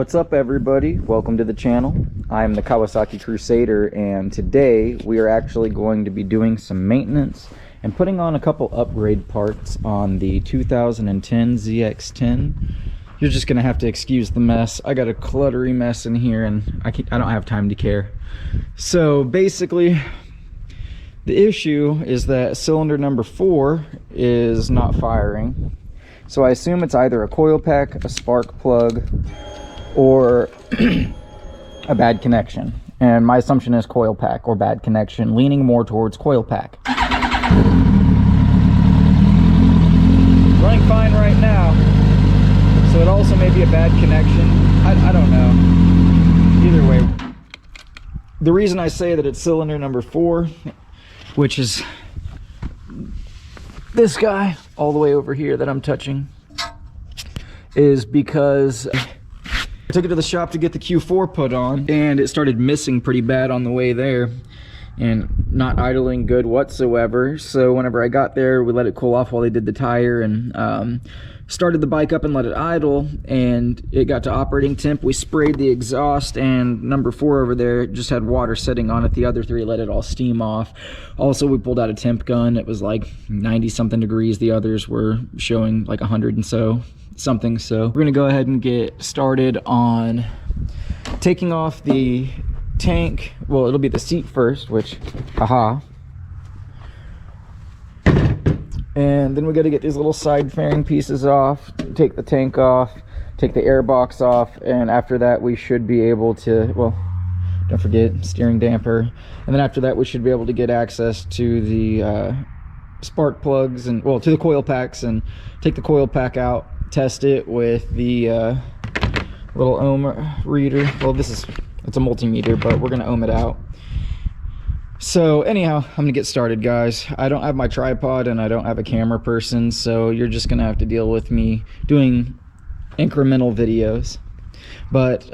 What's up, everybody? Welcome to the channel. I'm the Kawasaki Crusader, and today we are actually going to be doing some maintenance and putting on a couple upgrade parts on the 2010 ZX10. You're just gonna have to excuse the mess. I got a cluttery mess in here and I don't have time to care. So basically, the issue is that cylinder number 4 is not firing. So I assume it's either a coil pack, a spark plug, or a bad connection. And my assumption is coil pack or bad connection, leaning more towards coil pack. Running fine right now, so it also may be a bad connection. I don't know. Either way, the reason I say that it's cylinder number 4, which is this guy all the way over here that I'm touching, is because I took it to the shop to get the Q4 put on and it started missing pretty bad on the way there and not idling good whatsoever. So whenever I got there, we let it cool off while they did the tire and started the bike up and let it idle, and it got to operating temp. We sprayed the exhaust, and number 4 over there just had water sitting on it. The other 3 let it all steam off. Also, we pulled out a temp gun. It was like 90 something degrees. The others were showing like 100 and something. So we're gonna go ahead and get started on taking off the tank. Well, it'll be the seat first, which haha. And then we got to get these little side fairing pieces off, take the tank off, take the air box off, and after that we should be able to, well, don't forget steering damper. And then after that we should be able to get access to the spark plugs and, well, to the coil packs, and take the coil pack out, test it with the little ohm reader. Well, it's a multimeter, but we're gonna ohm it out. So anyhow, I'm gonna get started, guys. I don't have my tripod and I don't have a camera person, so you're just gonna have to deal with me doing incremental videos. But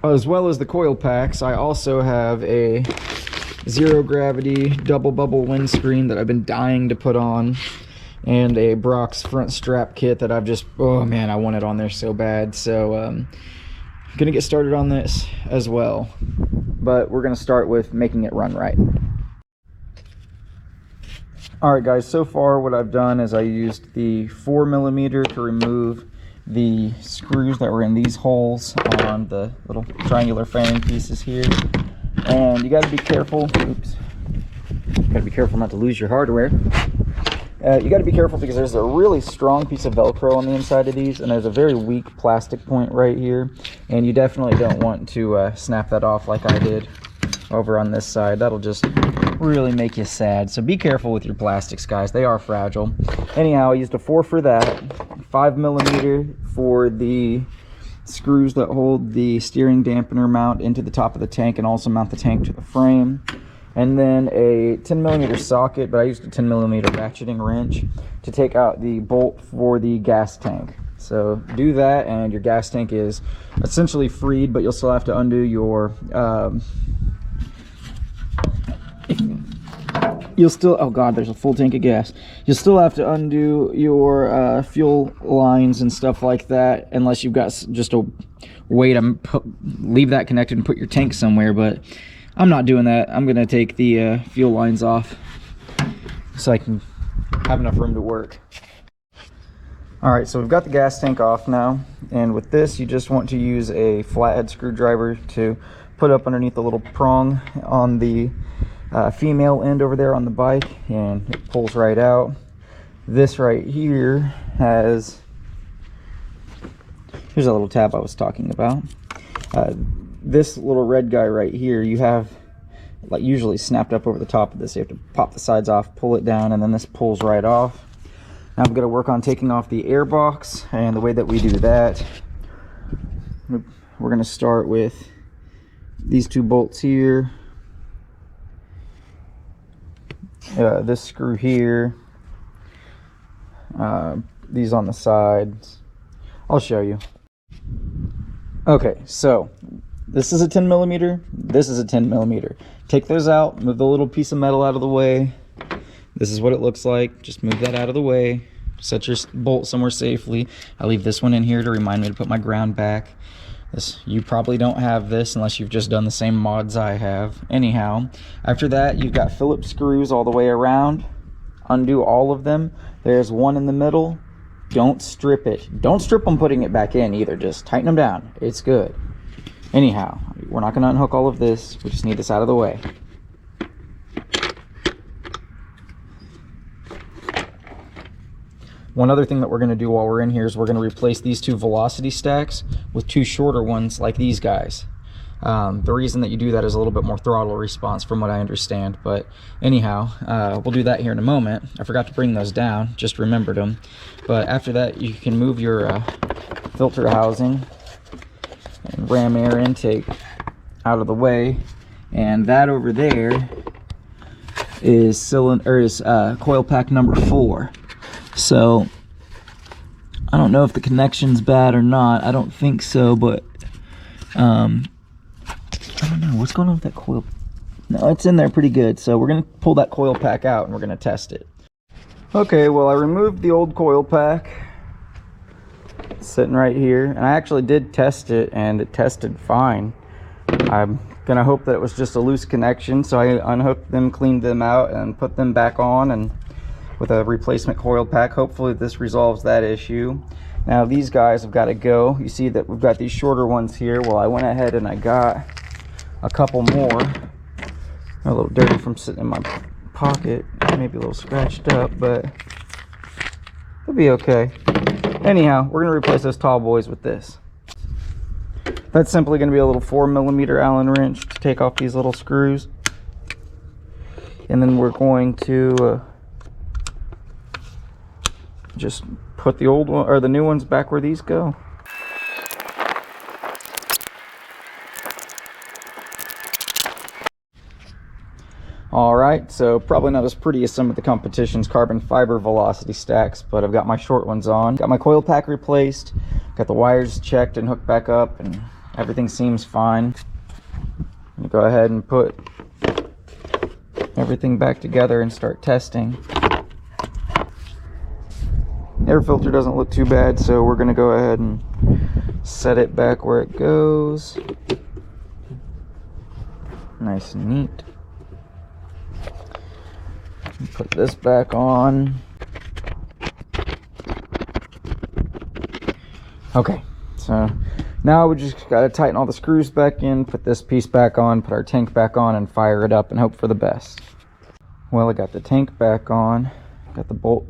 as well as the coil packs, I also have a zero gravity double bubble windscreen that I've been dying to put on, and a Brock's front strap kit that I've just, oh man, I want it on there so bad. So I'm gonna get started on this as well, but we're gonna start with making it run right. All right, guys, so far what I've done is I used the 4mm to remove the screws that were in these holes on the little triangular fairing pieces here. And you got to be careful, oops, you got to be careful not to lose your hardware. You got to be careful because there's a really strong piece of Velcro on the inside of these, and there's a very weak plastic point right here, and you definitely don't want to snap that off like I did over on this side. That'll just really make you sad. So be careful with your plastics, guys. They are fragile. Anyhow, I used a 4 for that, 5mm for the screws that hold the steering dampener mount into the top of the tank and also mount the tank to the frame. And then a 10mm socket, but I used a 10mm ratcheting wrench to take out the bolt for the gas tank. So do that and your gas tank is essentially freed, but you'll still have to undo your oh god, there's a full tank of gas. You'll still have to undo your fuel lines and stuff like that, unless you've got just a way to leave that connected and put your tank somewhere. But I'm not doing that. I'm gonna take the fuel lines off so I can have enough room to work. All right, so we've got the gas tank off now, and with this you just want to use a flathead screwdriver to put up underneath the little prong on the female end over there on the bike, and it pulls right out. This right here has, here's a little tab I was talking about. This little red guy right here, you have like usually snapped up over the top of this. You have to pop the sides off, pull it down, and then this pulls right off. Now I'm going to work on taking off the air box, and the way that we do that, we're going to start with these 2 bolts here, this screw here, these on the sides. I'll show you. Okay, so this is a 10mm, this is a 10mm. Take those out, move the little piece of metal out of the way. This is what it looks like. Just move that out of the way. set your bolt somewhere safely. I leave this one in here to remind me to put my ground back. You probably don't have this unless you've just done the same mods I have. Anyhow, after that, you've got Phillips screws all the way around. Undo all of them. There's one in the middle. Don't strip it. Don't strip them putting it back in either. Just tighten them down. It's good. Anyhow, we're not going to unhook all of this. We just need this out of the way. One other thing that we're going to do while we're in here is we're going to replace these two velocity stacks with two shorter ones like these guys. The reason that you do that is a little bit more throttle response from what I understand. But anyhow, we'll do that here in a moment. I forgot to bring those down, just remembered them. But after that, you can move your filter housing and ram air intake out of the way. And that over there is coil pack number 4. So I don't know if the connection's bad or not. I don't think so, but I don't know what's going on with that coil. No, it's in there pretty good. So we're gonna pull that coil pack out and we're gonna test it. Okay, well, I removed the old coil pack. It's sitting right here, and I actually did test it and it tested fine. I'm gonna hope that it was just a loose connection, so I unhooked them, cleaned them out, and put them back on, and with a replacement coil pack. Hopefully this resolves that issue. Now these guys have got to go. You see that we've got these shorter ones here. Well, I went ahead and I got a couple more. A little dirty from sitting in my pocket, maybe a little scratched up, but it'll be okay. Anyhow, we're gonna replace those tall boys with this. That's simply gonna be a little 4mm Allen wrench to take off these little screws, and then we're going to just put the old one or the new ones back where these go. Alright, so probably not as pretty as some of the competition's carbon fiber velocity stacks, but I've got my short ones on. Got my coil pack replaced, got the wires checked and hooked back up, and everything seems fine. I'm gonna go ahead and put everything back together and start testing. Air filter doesn't look too bad, so we're gonna go ahead and set it back where it goes. Nice and neat. Put this back on. Okay, so now we just gotta tighten all the screws back in, put this piece back on, put our tank back on, and fire it up and hope for the best. Well, I got the tank back on, got the bolt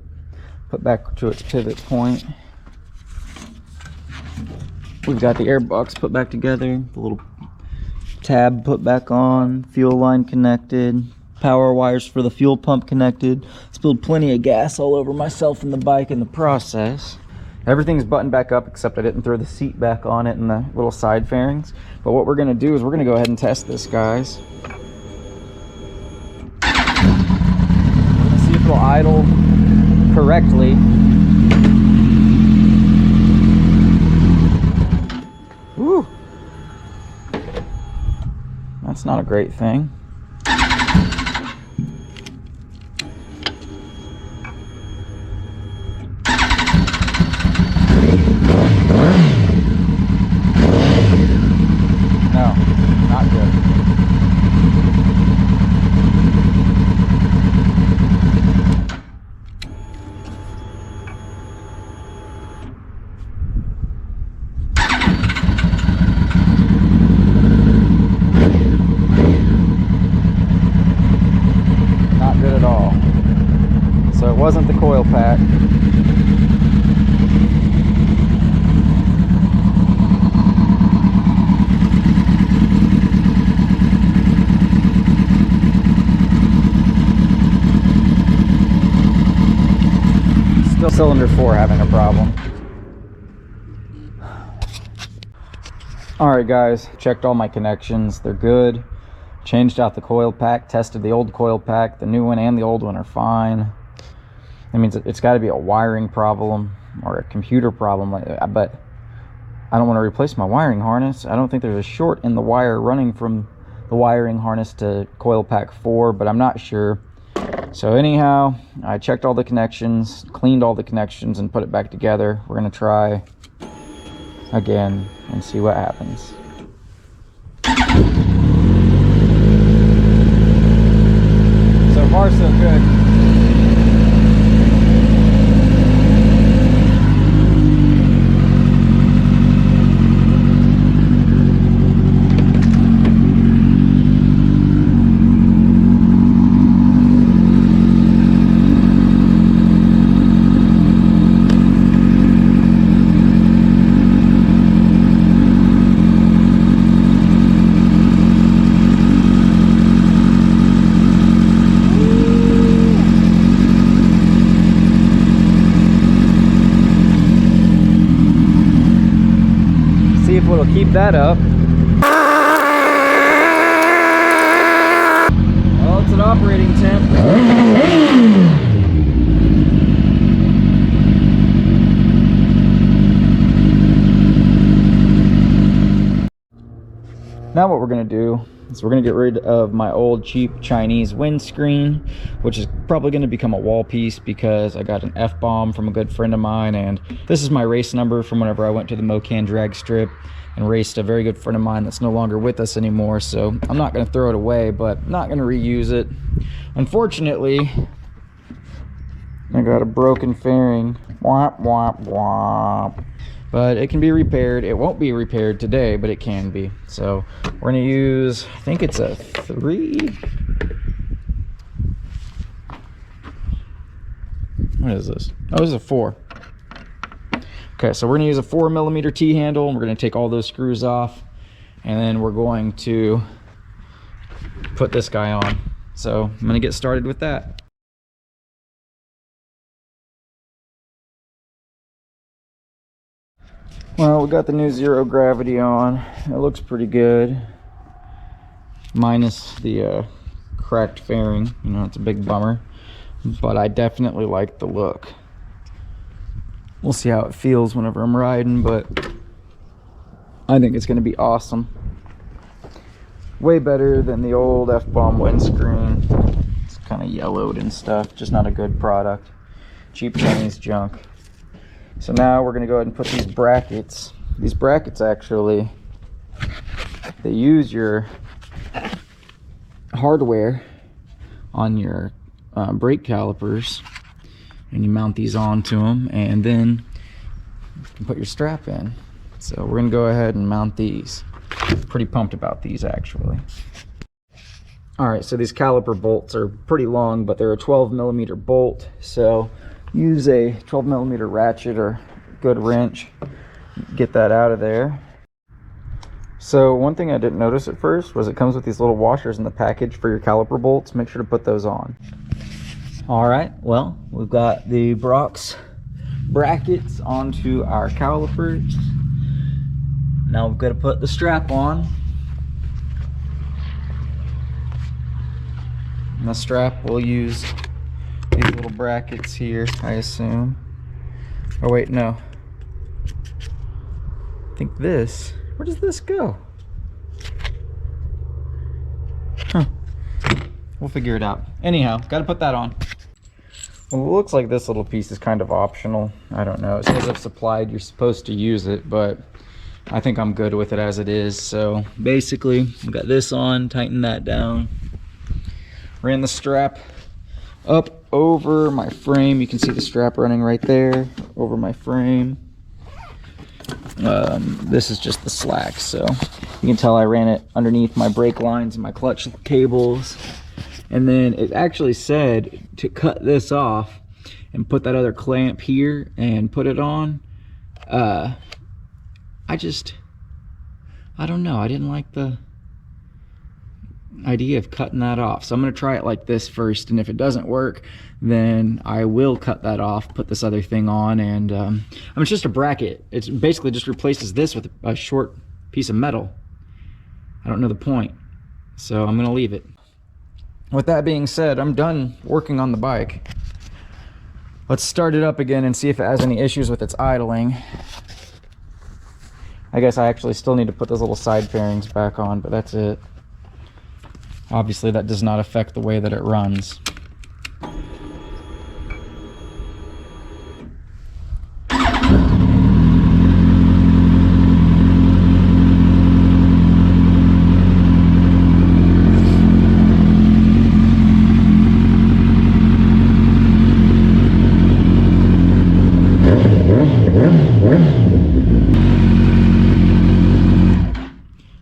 put back to its pivot point. We've got the air box put back together, the little tab put back on, fuel line connected, power wires for the fuel pump connected. Spilled plenty of gas all over myself and the bike in the process. Everything's buttoned back up except I didn't throw the seat back on it and the little side fairings. But what we're gonna do is we're gonna go ahead and test this, guys. See if it'll idle correctly. Woo! That's not a great thing. No, not good. So it wasn't the coil pack. Still cylinder 4 having a problem. Alright guys, checked all my connections, they're good. Changed out the coil pack, tested the old coil pack, the new one and the old one are fine. That means it's got to be a wiring problem or a computer problem, but I don't want to replace my wiring harness. I don't think there's a short in the wire running from the wiring harness to coil pack 4, but I'm not sure. So anyhow, I checked all the connections, cleaned all the connections, and put it back together. We're gonna try again and see what happens. So far, so good. It'll keep that up. Well, it's an operating temp. Now what we're going to do is we're going to get rid of my old cheap Chinese windscreen, which is probably going to become a wall piece because I got an F-bomb from a good friend of mine, and this is my race number from whenever I went to the Mocan drag strip and raced a very good friend of mine that's no longer with us anymore. So I'm not going to throw it away, but I'm not going to reuse it. Unfortunately, I got a broken fairing. Womp, womp, womp. But it can be repaired. It won't be repaired today, but it can be. So we're going to use, I think it's a 3. What is this? Oh, this is a 4. Okay, so we're going to use a 4mm T-handle, and we're going to take all those screws off, and then we're going to put this guy on. So I'm going to get started with that. Well, we got the new zero gravity on. It looks pretty good, minus the cracked fairing. You know, it's a big bummer, but I definitely like the look. We'll see how it feels whenever I'm riding, but I think it's going to be awesome. Way better than the old F-bomb windscreen. It's kind of yellowed and stuff. Just not a good product. Cheap Chinese junk. So now we're going to go ahead and put these brackets. These brackets actually, they use your hardware on your brake calipers, and you mount these onto them, and then you can put your strap in. So we're going to go ahead and mount these. Pretty pumped about these, actually. Alright, so these caliper bolts are pretty long, but they're a 12mm bolt, so use a 12mm ratchet or good wrench. Get that out of there. So one thing I didn't notice at first was it comes with these little washers in the package for your caliper bolts. Make sure to put those on. Alright, well, we've got the Brock's brackets onto our calipers. Now we've got to put the strap on. And the strap, we'll use these little brackets here, I assume. Oh wait, no. I think this, where does this go? Huh. We'll figure it out. Anyhow, got to put that on. Well, it looks like this little piece is kind of optional. I don't know. It says if supplied, you're supposed to use it, but I think I'm good with it as it is. So basically, we got this on, tighten that down. Ran the strap up over my frame. You can see the strap running right there over my frame. This is just the slack, so you can tell I ran it underneath my brake lines and my clutch cables. And then it actually said to cut this off and put that other clamp here and put it on. I don't know, I didn't like the idea of cutting that off, so I'm going to try it like this first, and if it doesn't work, then I will cut that off, put this other thing on, and I mean, it's just a bracket. It basically just replaces this with a short piece of metal. I don't know the point, so I'm going to leave it. With that being said, I'm done working on the bike. Let's start it up again and see if it has any issues with its idling. I guess I actually still need to put those little side fairings back on, but that's it. Obviously that does not affect the way that it runs.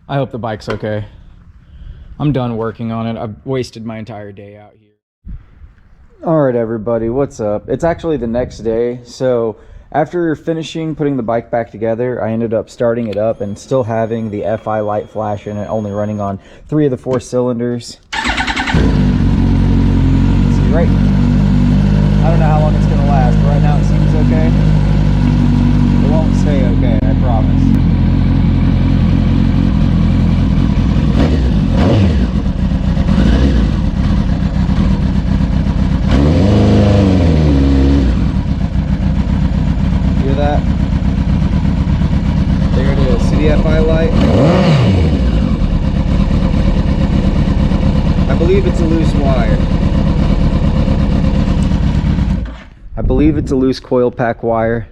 I hope the bike's okay. I'm done working on it. I've wasted my entire day out here. All right, everybody, what's up? It's actually the next day. So after finishing putting the bike back together, I ended up starting it up and still having the FI light flash in it, only running on 3 of the 4 cylinders. See, right? I don't know how long it's gonna last, but right now it seems okay. It won't stay okay, I promise. That there it is. See the FI light? I believe it's a loose wire. I believe it's a loose coil pack wire,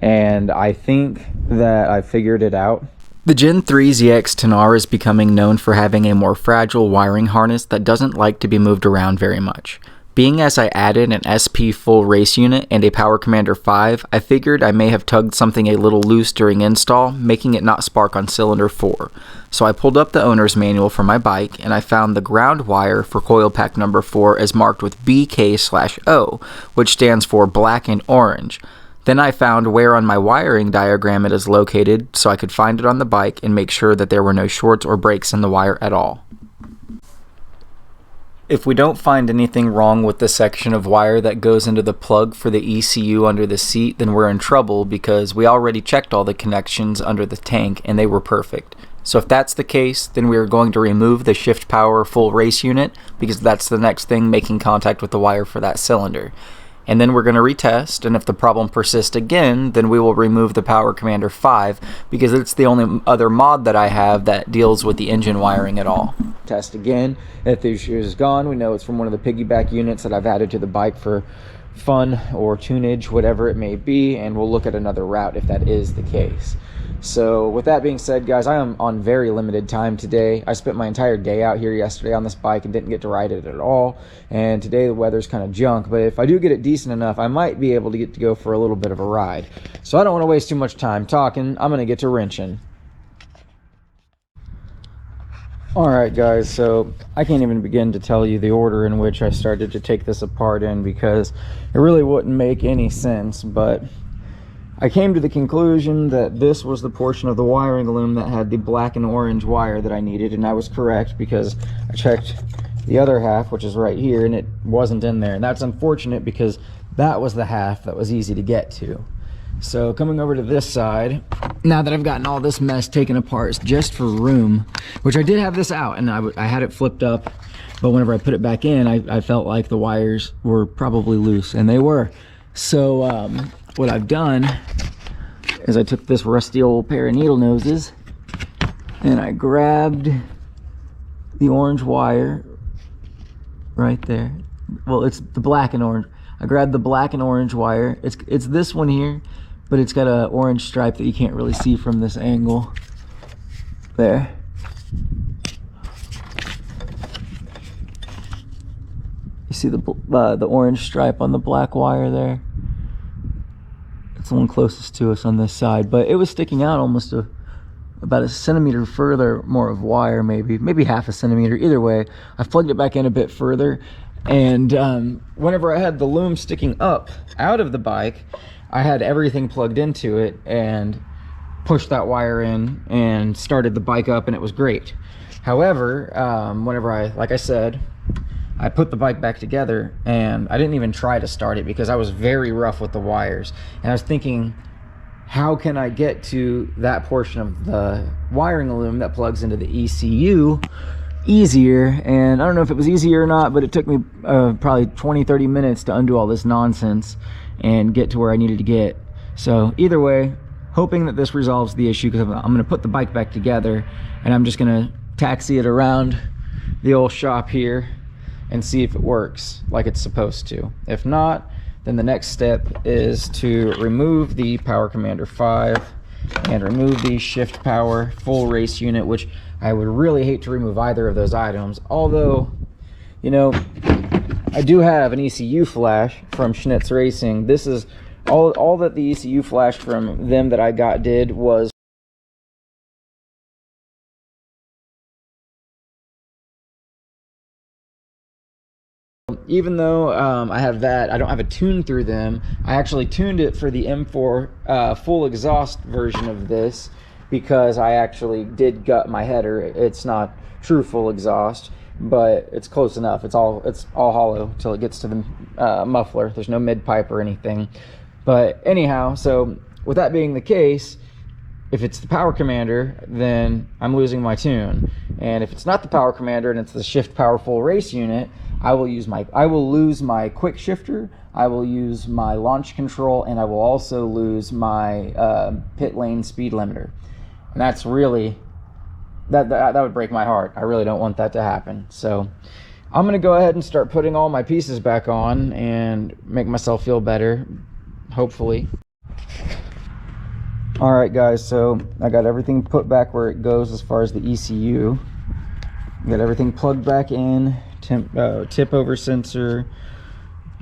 and I think that I figured it out. The Gen 3 ZX10R is becoming known for having a more fragile wiring harness that doesn't like to be moved around very much. Being as I added an SP full race unit and a Power Commander 5, I figured I may have tugged something a little loose during install, making it not spark on cylinder 4. So I pulled up the owner's manual for my bike, and I found the ground wire for coil pack number 4 is marked with BK/O, which stands for black and orange. Then I found where on my wiring diagram it is located, so I could find it on the bike and make sure that there were no shorts or breaks in the wire at all. If we don't find anything wrong with the section of wire that goes into the plug for the ECU under the seat, then we're in trouble because we already checked all the connections under the tank and they were perfect. So if that's the case, then we are going to remove the shift power full race unit because that's the next thing making contact with the wire for that cylinder. And then we're going to retest, and if the problem persists again, then we will remove the Power Commander 5 because it's the only other mod that I have that deals with the engine wiring at all. Test again. If the issue is gone, we know it's from one of the piggyback units that I've added to the bike for fun or tunage, whatever it may be, and we'll look at another route if that is the case. So with that being said, guys, I am on very limited time today. I spent my entire day out here yesterday on this bike and didn't get to ride it at all, and today the weather's kind of junk, but if I do get it decent enough, I might be able to get to go for a little bit of a ride. So I don't want to waste too much time talking. I'm going to get to wrenching. Alright guys, so I can't even begin to tell you the order in which I started to take this apart in because it really wouldn't make any sense, but I came to the conclusion that this was the portion of the wiring loom that had the black and orange wire that I needed, and I was correct because I checked the other half, which is right here, and it wasn't in there. And that's unfortunate because that was the half that was easy to get to. So coming over to this side, now that I've gotten all this mess taken apart just for room, which I did have this out and I had it flipped up, but whenever I put it back in, I felt like the wires were probably loose, and they were. So what I've done is I took this rusty old pair of needle noses and I grabbed the orange wire right there. Well, it's the black and orange. I grabbed the black and orange wire. It's this one here, but it's got an orange stripe that you can't really see from this angle. There. You see the orange stripe on the black wire there? It's the one closest to us on this side, but it was sticking out almost about a centimeter further more of wire, maybe half a centimeter. Either way, I've plugged it back in a bit further, and whenever I had the loom sticking up out of the bike, I had everything plugged into it and pushed that wire in and started the bike up, and it was great. However, whenever like I said, I put the bike back together and I didn't even try to start it because I was very rough with the wires, and I was thinking, how can I get to that portion of the wiring loom that plugs into the ECU easier? And I don't know if it was easier or not, but it took me probably 20-30 minutes to undo all this nonsense and get to where I needed to get. So either way, hoping that this resolves the issue, because I'm going to put the bike back together and I'm just going to taxi it around the old shop here and see if it works like it's supposed to. If not, then the next step is to remove the Power Commander 5 and remove the Shift Power full race unit, which I would really hate to remove either of those items. Although, you know, I do have an ECU flash from Schnitz Racing. This is all that the ECU flash from them that I got did was even though I have that, I don't have a tune through them. I actually tuned it for the M4 full exhaust version of this because I actually did gut my header. It's not true full exhaust, but it's close enough. It's all hollow till it gets to the muffler. There's no mid pipe or anything. But anyhow, so with that being the case, if it's the Power Commander, then I'm losing my tune. And if it's not the Power Commander and it's the Shift Power full race unit, I will lose my quick shifter, I will use my launch control, and I will also lose my pit lane speed limiter. And that's really, that would break my heart. I really don't want that to happen. So I'm gonna go ahead and start putting all my pieces back on and make myself feel better, hopefully. All right guys, so I got everything put back where it goes as far as the ECU. Got everything plugged back in, tip over sensor,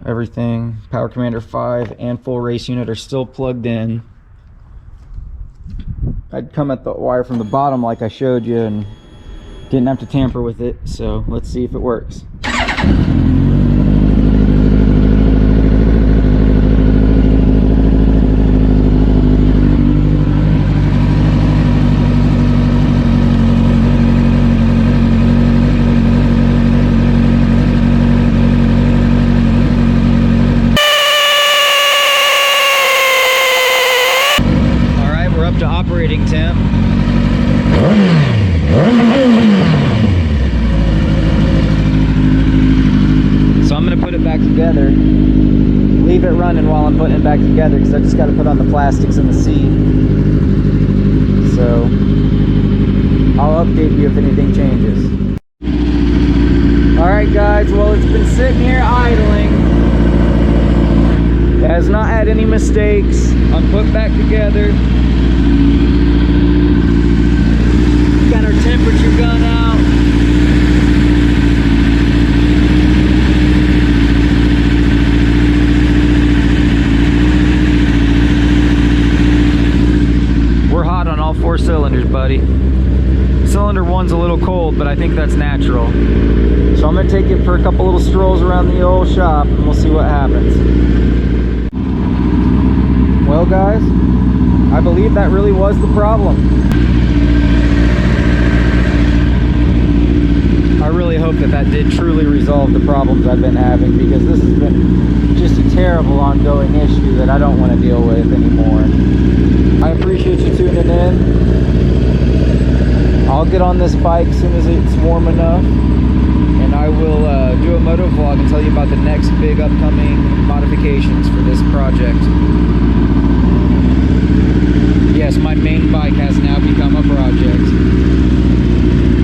everything. Power Commander 5 and full race unit are still plugged in. I'd come at the wire from the bottom like I showed you and didn't have to tamper with it, so let's see if it works. Operating temp. So I'm going to put it back together, leave it running while I'm putting it back together because I just got to put on the plastics in the seat. So I'll update you if anything changes. Alright guys, well it's been sitting here idling. It has not had any mistakes. I'm put back together. Got our temperature gun out. We're hot on all 4 cylinders, buddy. Cylinder 1's a little cold, but I think that's natural. So I'm gonna take it for a couple little strolls around the old shop and we'll see what happens. Well guys, I believe that really was the problem. I really hope that did truly resolve the problems I've been having, because this has been just a terrible ongoing issue that I don't want to deal with anymore. I appreciate you tuning in. I'll get on this bike as soon as it's warm enough, and I will do a moto vlog and tell you about the next big upcoming modifications for this project. Yes, my main bike has now become a project.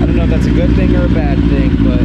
I don't know if that's a good thing or a bad thing, but